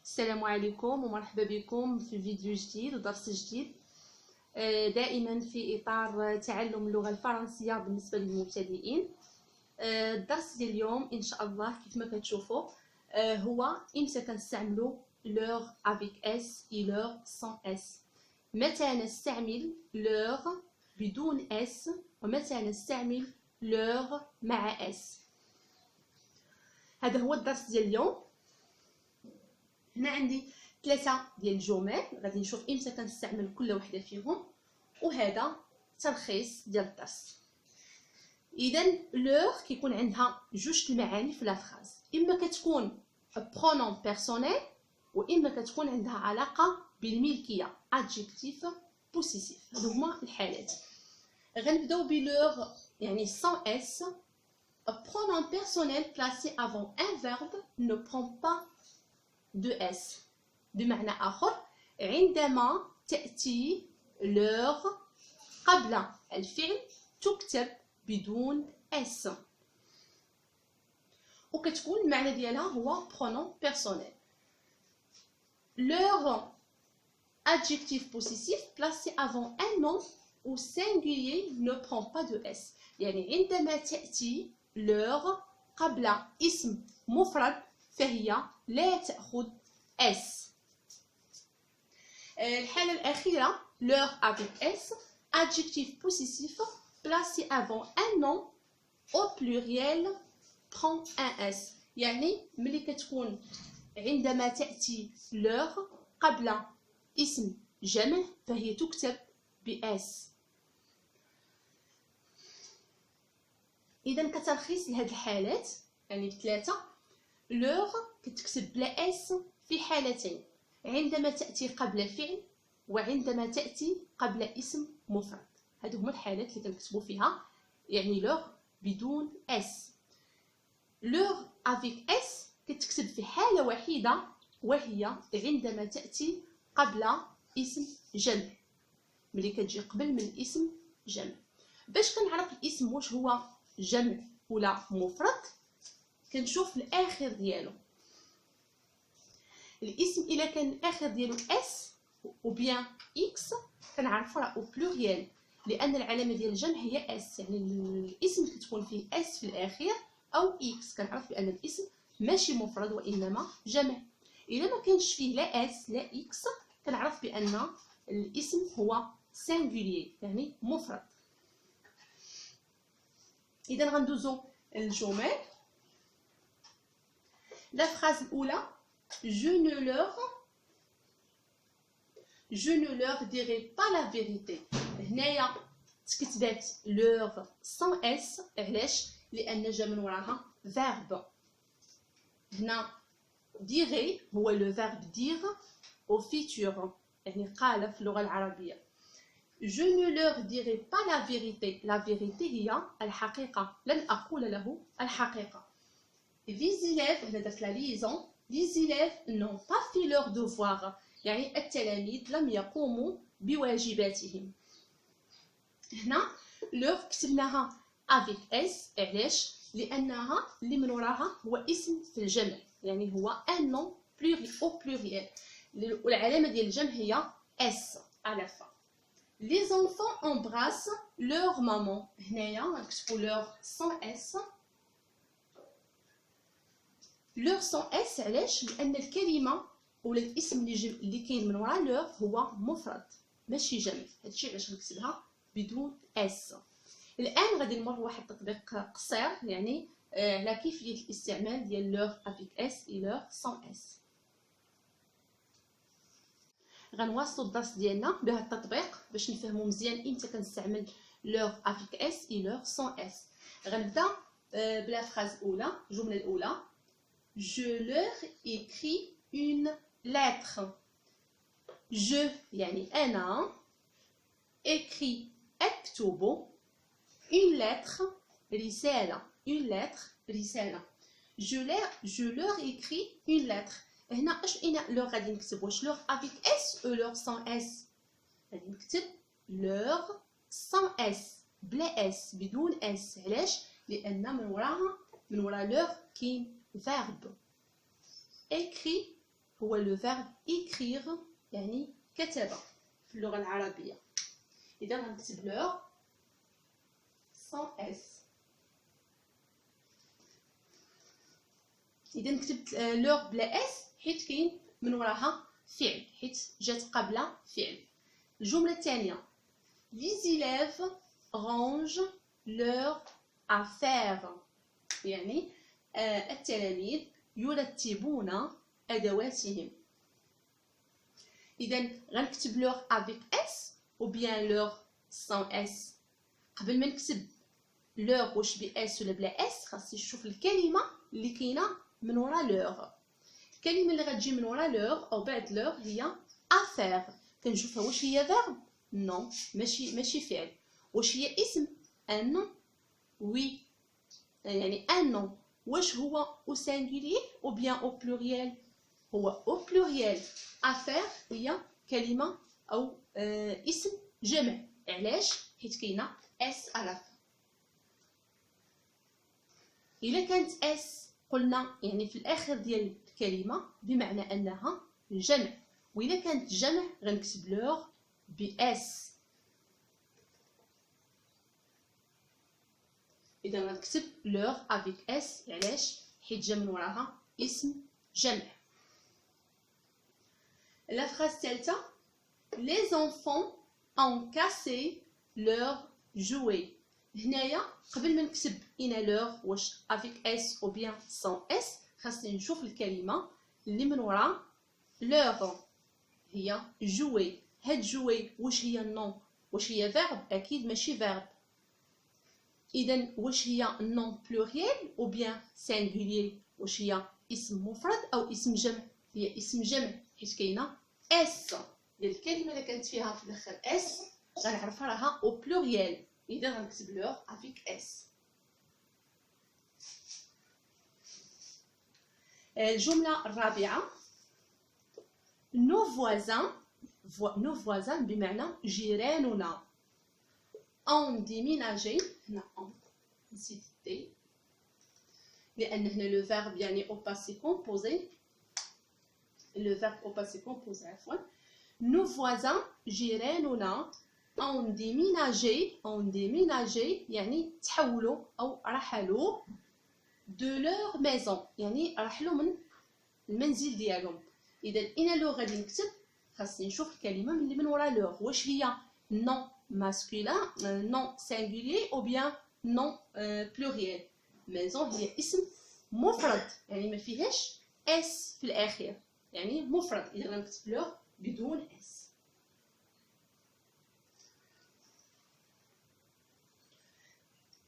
السلام عليكم ومرحبا بكم في فيديو جديد ودرس جديد. دائما في إطار تعلم اللغة الفرنسية بالنسبة للمبتدئين. الدرس ديال اليوم إن شاء الله كيف ما كتشوفوا هو إمتى كنستعملوا لوغ افيك اس اي لوغ سان اس، متى نستعمل لوغ بدون اس ومتى نستعمل لوغ مع اس. هذا هو الدرس ديال اليوم. هنا عندي 3 ديال الجمل غادي نشوف امتى كنستعمل كل وحده فيهم، وهذا تلخيص ديال الدرس. اذا لوغ كيكون عندها جوج المعاني في لا فراز، اما كتكون برونون بيرسونيل واما كتكون عندها علاقه بالملكيه ادجيكتيف بوسيسيف. هادو هما الحالات. غنبداو بلوغ يعني sans s. Un pronom personnel placé avant un verbe ne prend pas de S. بمعنى آخر، عندما تأتي لوغ قبل الفعل تكتب بدون S، وكتكون المعنى ديالها هو pronom personnel. Leur adjectif possessif placé avant un nom ou singulier ne prend pas de S. يعني عندما تأتي لوغ قبل اسم مفرد فهي لا تأخذ S. الحالة الأخيرة لوغ avec S, adjectif possessif placé avant un nom au pluriel prend un S. يعني ملي كتكون عندما تأتي لوغ قبل اسم جمع فهي تكتب بS. إذا كتلخيص لهاد الحالات يعني بثلاثة، لوغ كتكتب بلا اس في حالتين: عندما تأتي قبل فعل وعندما تأتي قبل اسم مفرد. هادو هما الحالات اللي كنكتبوا فيها يعني لوغ بدون اس. لوغ افيك اس كتكتب في حالة وحيدة وهي عندما تأتي قبل اسم جمع، ملي كتجي قبل من الاسم جمع. باش كنعرف الاسم واش هو جمع ولا مفرد كنشوف الاخر ديالو. الاسم الا كان الاخر ديالو اس او بيان اكس كنعرفو راه او بلوريال، لان العلامه ديال الجمع هي اس، يعني الاسم كتكون فيه اس في الاخير او اكس كنعرف بان الاسم ماشي مفرد وانما جمع. الا ما كانش فيه لا اس لا اكس كنعرف بان الاسم هو سينغولير يعني مفرد. اذا غندوزو الجمل. لا فراز الاولى je ne leur dirai pas la vérité. هنايا تكتبات leur sans s. علاش؟ لان جا من وراها verb. هنا dirai هو le verbe dire au futur يعني قال في اللغه العربيه. Je ne leur dirai pas la vérité. La vérité هي الحقيقة، لن أقول له الحقيقة. Les élèves هنا درت لا liaison. Les élèves n'ont pas fait leur devoir. يعني التلاميذ لم يقوموا بواجباتهم. هنا leur كتبناها avec s. علاش؟ لأنها اللي من وراها هو اسم في الجمع، يعني هو un nom au pluriel، والعلامة ديال الجمع هي s à la fin. Les enfants embrassent leur maman. هنايا غنكتبوا leur sans s. leur sans s علاش؟ لان الكلمه ولا الاسم اللي كاين من وراء leur هو مفرد ماشي جمع، هادشي علاش غنكتبها بدون اس. الان غادي نمر واحد التطبيق قصير يعني على كيفيه الاستعمال ديال leur avec s et leur sans s. غنواصلوا الدرس ديالنا بهذا التطبيق باش نفهموا مزيان امتى كنستعمل لوغ افيك اس اي لوغ سون اس. غنبدا بلا فراز الاولى. الجمله الاولى je leur écris une lettre. je يعني انا، écrit اكتب، une lettre رساله، une lettre رساله. je leur écris une lettre. هنا اش اين لوغ غادي نكتب؟ واش لوغ افيك اس او لوغ سان اس؟ غادي نكتب لوغ سان اس بلا اس بدون اس. علاش؟ لان من وراها من ورا لوغ كاين فيرب. écrit هو لو فيرب écrire يعني كتب في اللغة العربية. إذا غنكتب لور sans اس. إذا كتبت لور بلا اس حيت كاين من وراها فعل، حيت جات قبل فعل. الجملة الثانية les élèves rangent leurs affaires يعني التلاميذ يرتبون أدواتهم. إذا غنكتب لور افيك اس او بيان لور سان اس. قبل ما نكتب لور واش باس ولا بلا اس خاصني نشوف الكلمة اللي كاينة من ورا لور. الكلمة اللي غتجي من ورا لور او بعد لور هي افير. كنشوفها واش هي فيرب؟ نو ماشي فعل. واش هي اسم؟ ان نون. وي يعني ان نون. واش هو او سينغولير او بيان او بلوريال؟ هو او بلوريال. افير هي كلمة او اسم جمع. علاش؟ حيت كاينه اس على fin. الا كانت اس قلنا يعني في الاخر ديال الكلمه بمعنى انها جمع، واذا كانت جمع غنكتب لور باس. اذا غنكتب لور افيك اس. علاش؟ حيت جا من وراها اسم جمع. لا فراز الثالثه les enfants ont cassé leurs jouets. هنايا قبل ما نكتب إنا لور واش افيك اس او بيان سان اس خاصني نشوف الكلمه اللي من ورا لور هي جوي. هاد جوي واش هي نون؟ واش هي فيرب؟ اكيد ماشي فيرب. اذا واش هي نون بلوريال او بيان سينغولير؟ واش هي اسم مفرد او اسم جمع؟ هي اسم جمع حيت كاينه اس ديال الكلمه اللي كانت فيها في الاخر اس غنعرفها راها او بلوريال. اذا غنكتب لور افيك اس. الجمله الرابعه nos voisins بمعنى جيراننا ont déménagé. هنا نسيت دي لان هنا لو فيرب يعني او باسي كومبوزي. لو فيرب او باسي كومبوزي عفوا. nos voisins جيراننا ont déménagé يعني تحولوا او رحلوا de leur maison يعني رحلوا من المنزل ديالهم. اذا انا لو غادي نكتب خاصني نشوف الكلمه اللي من ورا لور واش هي نون ماسكولين نون سينغولير او بيان نون بلوريال. ميزون هي اسم مفرد يعني ما فيهاش اس في الاخير يعني مفرد. اذا غنكتب لور بدون اس.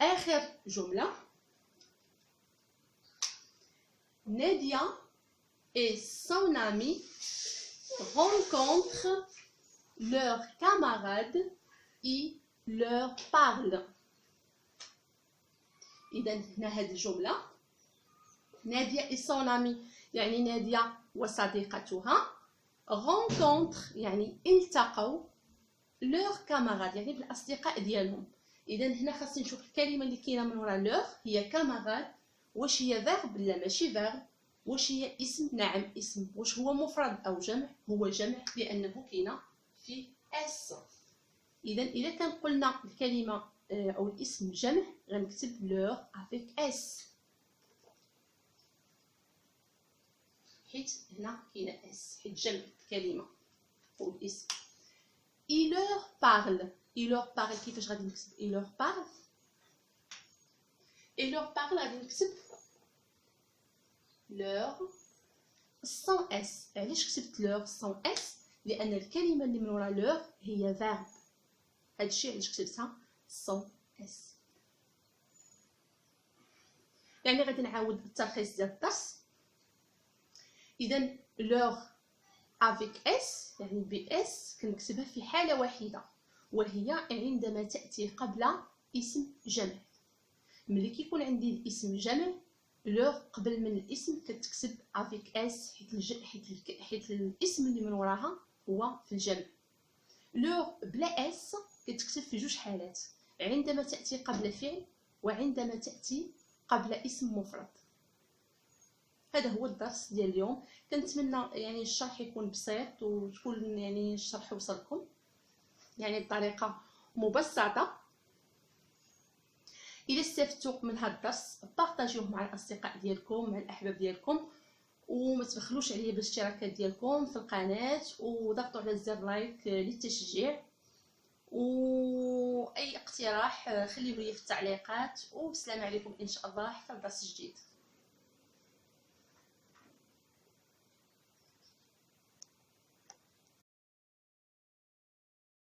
اخر جمله نادية et son ami rencontrent leurs camarades et leur parlent. إذا هنا هذه الجملة نادية et son ami يعني نادية وصديقتها rencontre يعني التقوا leurs camarades يعني بالأصدقاء ديالهم. إذا هنا خاصني نشوف الكلمة اللي كاينة من وراء leur هي camarade. واش هي فيرب؟ لا ماشي فيرب. واش هي اسم؟ نعم اسم. واش هو مفرد او جمع؟ هو جمع لانه كاينه فيه اس. اذا الا كان قلنا الكلمه او الاسم جمع غنكتب لور افيك اس حيت هنا كاينه اس حيت جمع الكلمه او الاسم. il leur parle. il leur parle كيفاش غادي نكتب il leur parle؟ il leur parle غادي نكتب leur sans اس. علاش كتبت leur sans اس؟ لان الكلمه اللي من ورا leur هي verb. هادشي علاش كتبتها sans اس. يعني غادي نعاود التلخيص ديال الدرس. اذا leur avec s يعني ب s كنكتبها في حاله واحده وهي عندما تاتي قبل اسم جمع. ملي كيكون عندي الاسم جمع لور قبل من الاسم كتكتب افيك اس حيت الاسم اللي من وراها هو في الجمع. لور بلا اس كتكتب في جوج حالات عندما تاتي قبل فعل وعندما تاتي قبل اسم مفرد. هذا هو الدرس ديال اليوم. كنتمنى يعني الشرح يكون بسيط وتكون يعني الشرح وصلكم يعني بطريقه مبسطه. الى استفدتوا من هذا الدرس بارطاجيوه مع الاصدقاء ديالكم مع الاحباب ديالكم، وما تبخلوش عليا بالاشتراكات ديالكم في القناه، وضغطوا على زر لايك للتشجيع، واي اقتراح خليوه لي في التعليقات. والسلام عليكم ان شاء الله حتى درس جديد.